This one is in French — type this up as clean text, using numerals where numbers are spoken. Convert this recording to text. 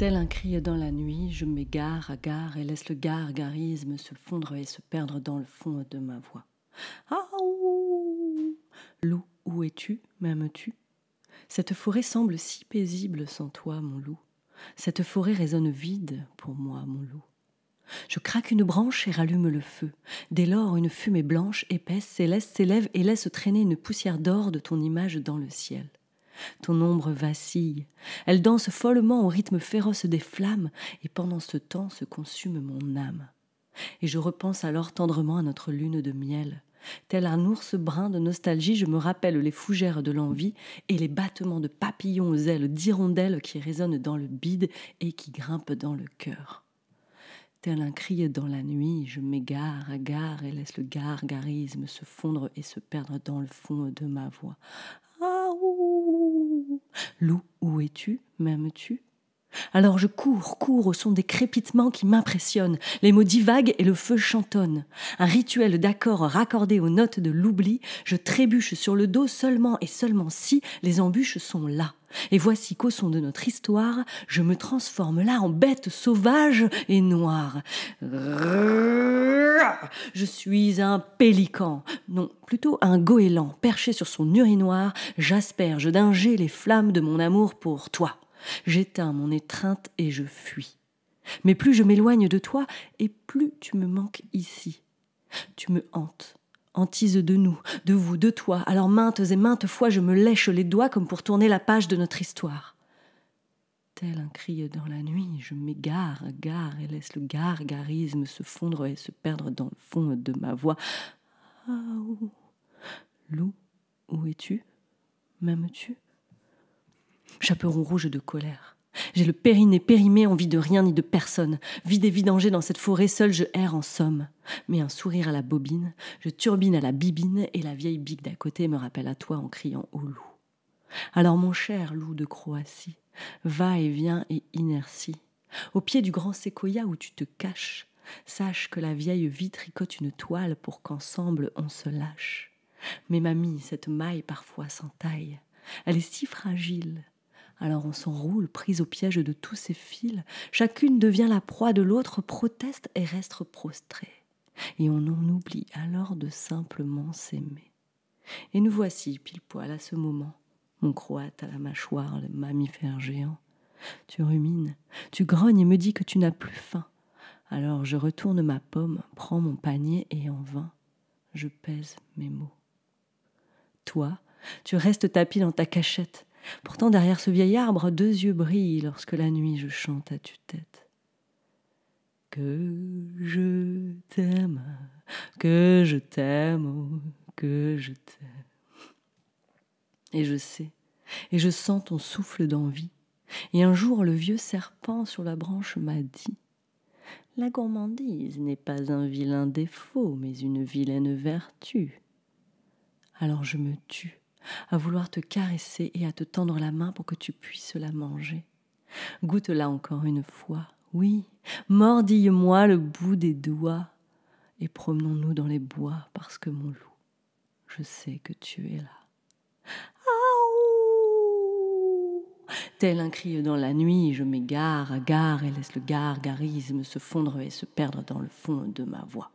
Tel un cri dans la nuit, je m'égare à gare et laisse le gargarisme se fondre et se perdre dans le fond de ma voix. Ah ouh, loup, où es-tu, m'aimes-tu? Cette forêt semble si paisible sans toi, mon loup. Cette forêt résonne vide pour moi, mon loup. Je craque une branche et rallume le feu. Dès lors, une fumée blanche, épaisse, céleste s'élève et laisse traîner une poussière d'or de ton image dans le ciel. Ton ombre vacille. Elle danse follement au rythme féroce des flammes et pendant ce temps se consume mon âme. Et je repense alors tendrement à notre lune de miel. Tel un ours brun de nostalgie, je me rappelle les fougères de l'envie et les battements de papillons aux ailes d'hirondelles qui résonnent dans le bide et qui grimpent dans le cœur. Tel un cri dans la nuit, je m'égare à gare et laisse le gargarisme se fondre et se perdre dans le fond de ma voix. Ah ouh, loup, où es-tu, m'aimes-tu? Alors je cours au son des crépitements qui m'impressionnent. Les mots divaguent et le feu chantonne. Un rituel d'accords raccordés aux notes de l'oubli. Je trébuche sur le dos seulement et seulement si les embûches sont là. Et voici qu'au son de notre histoire, je me transforme là en bête sauvage et noire. Je suis un pélican, non, plutôt un goéland, perché sur son urinoir. J'asperge d'un jet les flammes de mon amour pour toi. J'éteins mon étreinte et je fuis. Mais plus je m'éloigne de toi, et plus tu me manques ici. Tu me hantes, hantise de nous, de vous, de toi. Alors maintes et maintes fois je me lèche les doigts comme pour tourner la page de notre histoire. Tel un cri dans la nuit, je m'égare à gare et laisse le gargarisme se fondre et se perdre dans le fond de ma voix. Ah, loup, où es-tu? M'aimes-tu? Chaperon rouge de colère. J'ai le périnée périmé, envie de rien ni de personne. Vide et vidangé dans cette forêt, seul je erre en somme. Mais un sourire à la bobine, je turbine à la bibine et la vieille bique d'à côté me rappelle à toi en criant au loup. Alors mon cher loup de Croatie, va et viens et inertie. Au pied du grand séquoia où tu te caches, sache que la vieille vie tricote une toile pour qu'ensemble on se lâche. Mais mamie, cette maille parfois s'entaille. Elle est si fragile. Alors on s'enroule, prise au piège de tous ces fils. Chacune devient la proie de l'autre, proteste et reste prostrée. Et on en oublie alors de simplement s'aimer. Et nous voici, pile poil à ce moment, mon croate à la mâchoire, le mammifère géant. Tu rumines, tu grognes et me dis que tu n'as plus faim. Alors je retourne ma pomme, prends mon panier et en vain, je pèse mes mots. Toi, tu restes tapi dans ta cachette. Pourtant, derrière ce vieil arbre, 2 yeux brillent lorsque la nuit je chante à tue-tête. Que je t'aime, que je t'aime, oh, que je t'aime. Et je sais, et je sens ton souffle d'envie. Et un jour, le vieux serpent sur la branche m'a dit: la gourmandise n'est pas un vilain défaut, mais une vilaine vertu. Alors je me tue, à vouloir te caresser et à te tendre la main pour que tu puisses la manger. Goûte-la encore une fois, oui, mordille-moi le bout des doigts et promenons-nous dans les bois parce que mon loup, je sais que tu es là. Aouh! Tel un cri dans la nuit, je m'égare à gare et laisse le gargarisme se fondre et se perdre dans le fond de ma voix.